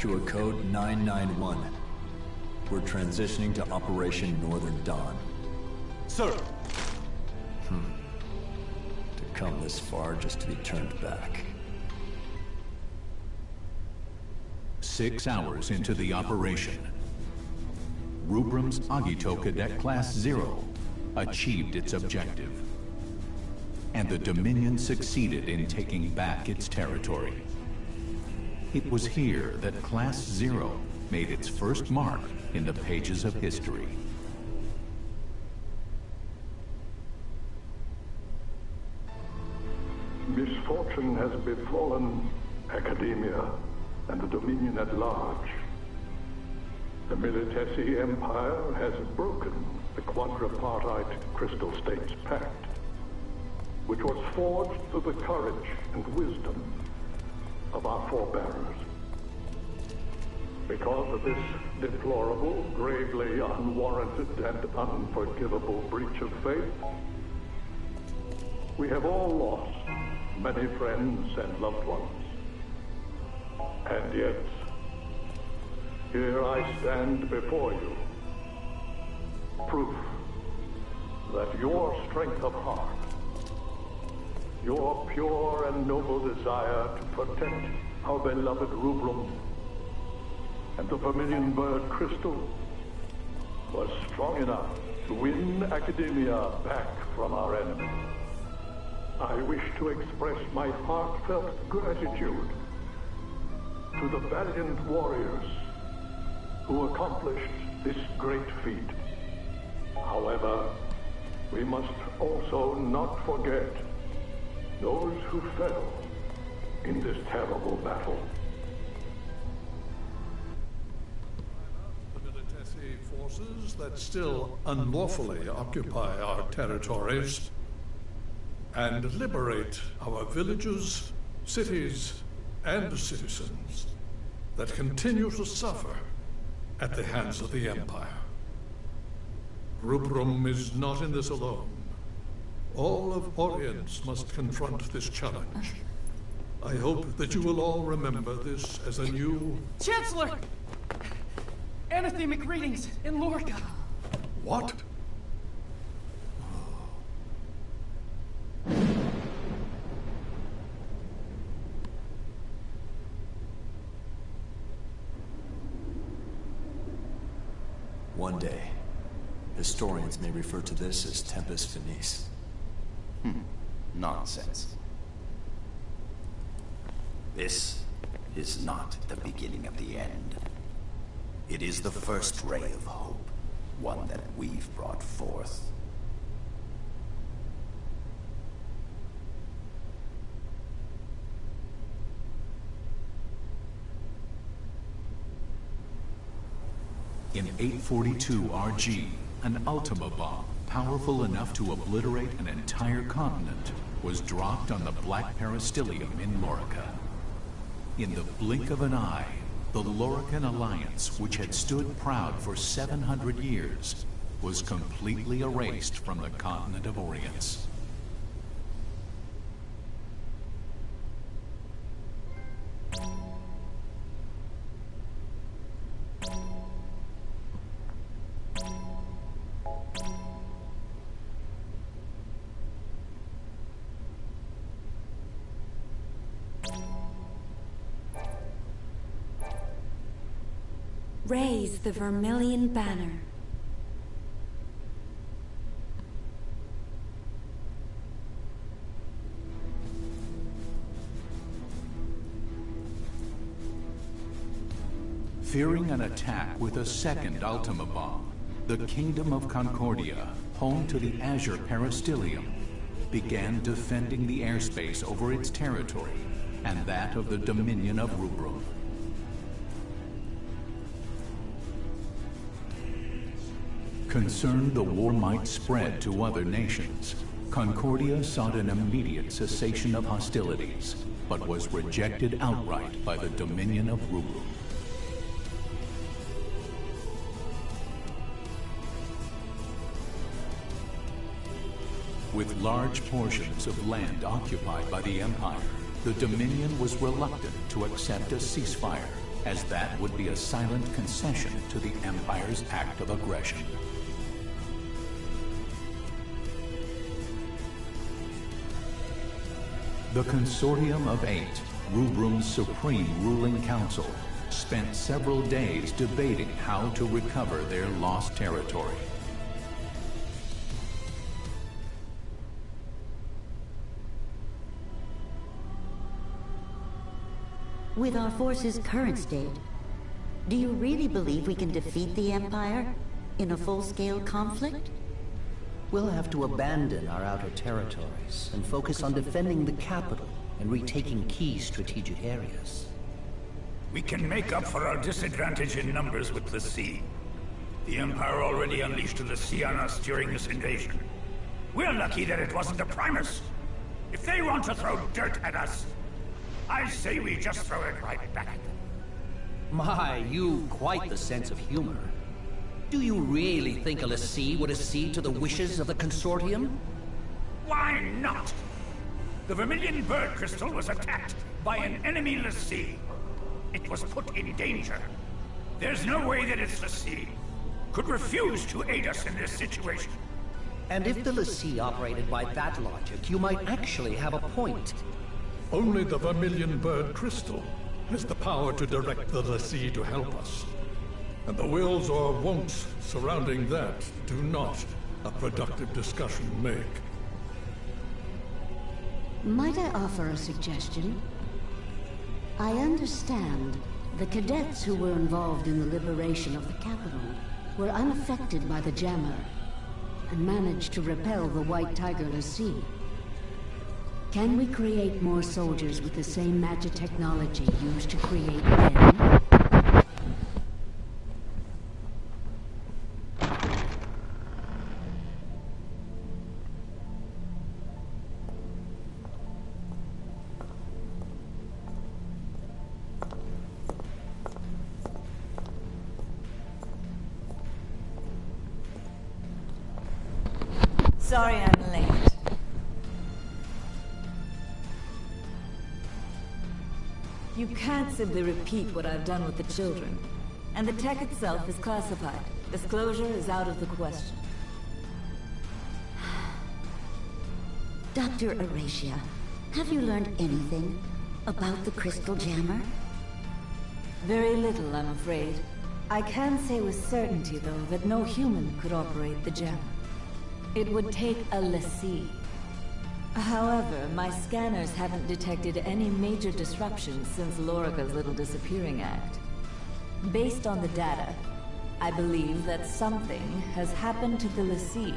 Evacuate code 991. We're transitioning to Operation Northern Dawn. Sir! To come this far just to be turned back. 6 hours into the operation, Rubrum's Agito Cadet Class 0 achieved its objective, and the Dominion succeeded in taking back its territory. It was here that Class 0 made its first mark in the pages of history. Misfortune has befallen academia and the Dominion at large. The Militesi Empire has broken the quadripartite Crystal States Pact, which was forged through the courage and wisdom of our forebearers. Because of this deplorable, gravely unwarranted, and unforgivable breach of faith, we have all lost many friends and loved ones. And yet, here I stand before you, proof that your strength of heart, your pure and noble desire to protect our beloved Rubrum and the vermilion bird crystal was strong enough to win academia back from our enemy. I wish to express my heartfelt gratitude to the valiant warriors who accomplished this great feat. However, we must also not forget those who fell in this terrible battle. The Militesi forces that still unlawfully occupy our territories and liberate our villages, cities, and citizens that continue to suffer at the hands of the Empire. Rubrum is not in this alone. All of Orience must confront this challenge. I hope that you will all remember this as a new... Chancellor! Anathemic readings in Lorca. What? One day, historians may refer to this as Tempus Finis. Nonsense. This is not the beginning of the end. It is the first ray of hope, one that we've brought forth. In 842 RG, an Ultima bomb, powerful enough to obliterate an entire continent, was dropped on the Black Peristilium in Lorica. In the blink of an eye, the Lorican Alliance, which had stood proud for 700 years, was completely erased from the continent of Orience. Raise the Vermilion Banner. Fearing an attack with a second Ultima bomb, the Kingdom of Concordia, home to the Azure Peristilium, began defending the airspace over its territory and that of the Dominion of Rubrum. Concerned the war might spread to other nations, Concordia sought an immediate cessation of hostilities, but was rejected outright by the Dominion of Rubrum. With large portions of land occupied by the Empire, the Dominion was reluctant to accept a ceasefire as that would be a silent concession to the Empire's act of aggression. The Consortium of Eight, Rubrum's supreme ruling council, spent several days debating how to recover their lost territory. With our force's current state, do you really believe we can defeat the Empire in a full-scale conflict? We'll have to abandon our outer territories and focus on defending the capital and retaking key strategic areas. We can make up for our disadvantage in numbers with the sea. The Empire already unleashed the sea on us during this invasion. We're lucky that it wasn't the Primus. If they want to throw dirt at us, I say we just throw it right back at them. My, you've quite the sense of humor. Do you really think a Lassie would accede to the wishes of the Consortium? Why not? The Vermilion Bird Crystal was attacked by an enemy Lassie. It was put in danger. There's no way that its Lassie could refuse to aid us in this situation. And if the Lassie operated by that logic, you might actually have a point. Only the Vermilion Bird Crystal has the power to direct the Lassie to help us. And the wills or won'ts surrounding that do not a productive discussion make. Might I offer a suggestion? I understand the cadets who were involved in the liberation of the capital were unaffected by the jammer and managed to repel the White Tiger Lassie. Can we create more soldiers with the same magic technology used to create them? Sorry I'm late. You can't simply repeat what I've done with the children. And the tech itself is classified. Disclosure is out of the question. Dr. Aracia, have you learned anything about the Crystal Jammer? Very little, I'm afraid. I can say with certainty, though, that no human could operate the jammer. It would take a Lassie. However, my scanners haven't detected any major disruptions since Lorica's little disappearing act. Based on the data, I believe that something has happened to the Lassie,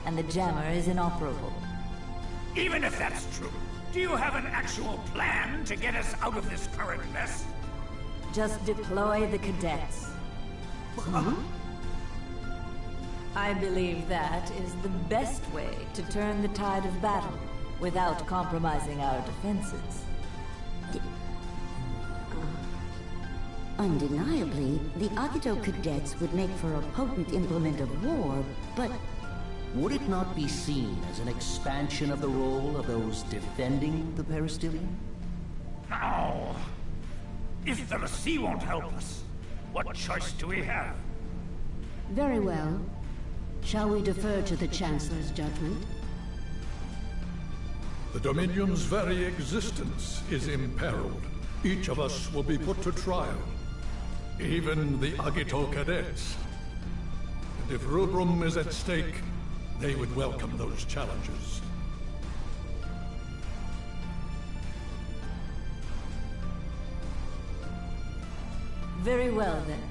and the jammer is inoperable. Even if that's true, do you have an actual plan to get us out of this current mess? Just deploy the cadets. I believe that is the best way to turn the tide of battle without compromising our defenses. Undeniably, the Agito cadets would make for a potent implement of war, but... Would it not be seen as an expansion of the role of those defending the Peristyllium? No. If the Lassie won't help us, what choice do we have? Very well. Shall we defer to the Chancellor's judgment? The Dominion's very existence is imperiled. Each of us will be put to trial. Even the Agito cadets. And if Rubrum is at stake, they would welcome those challenges. Very well, then.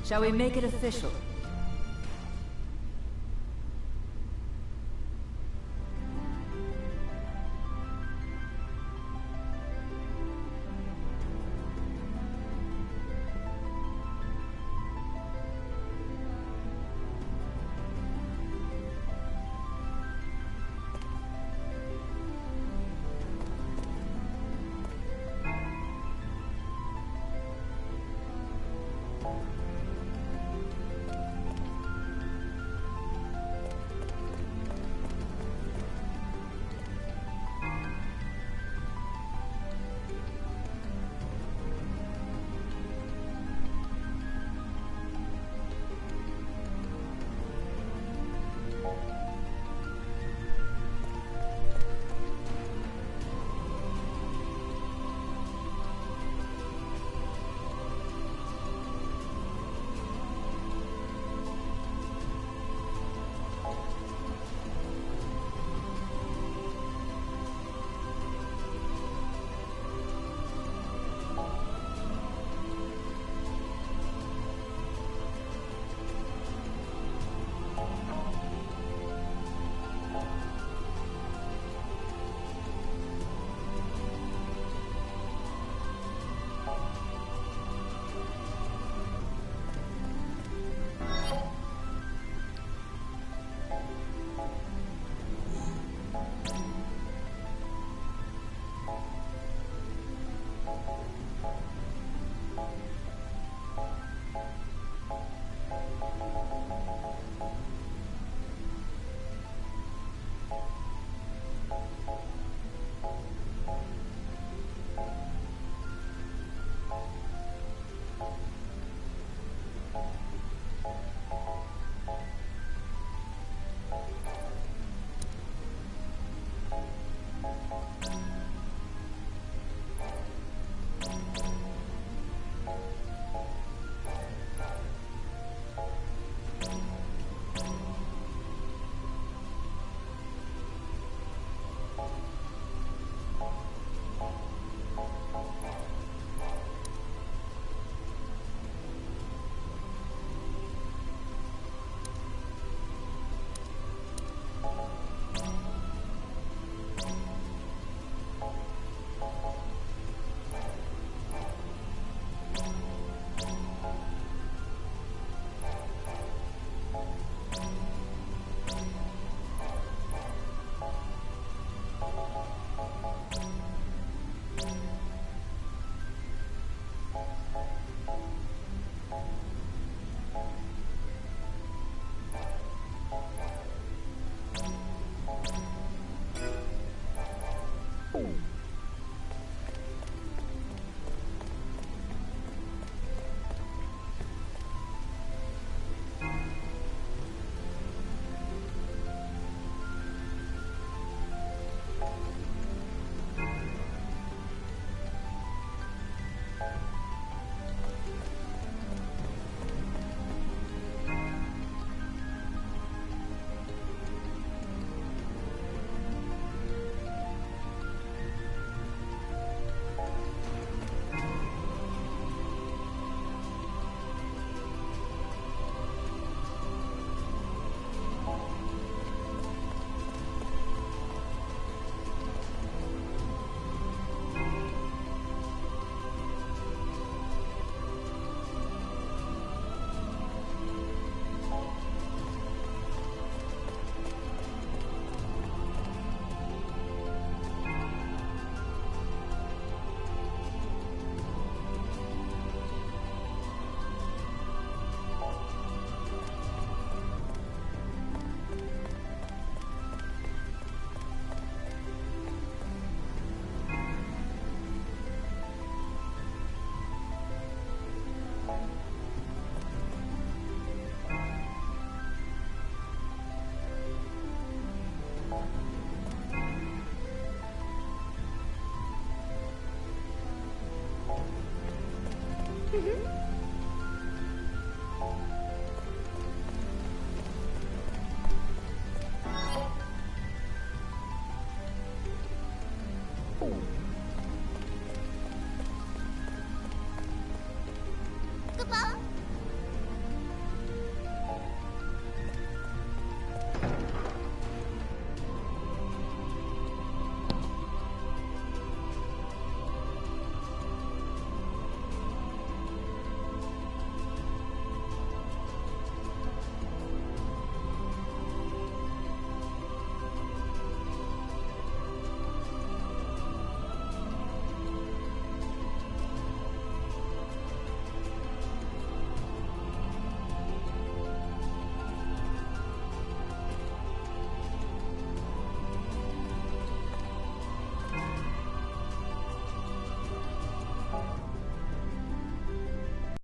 Shall we make it official?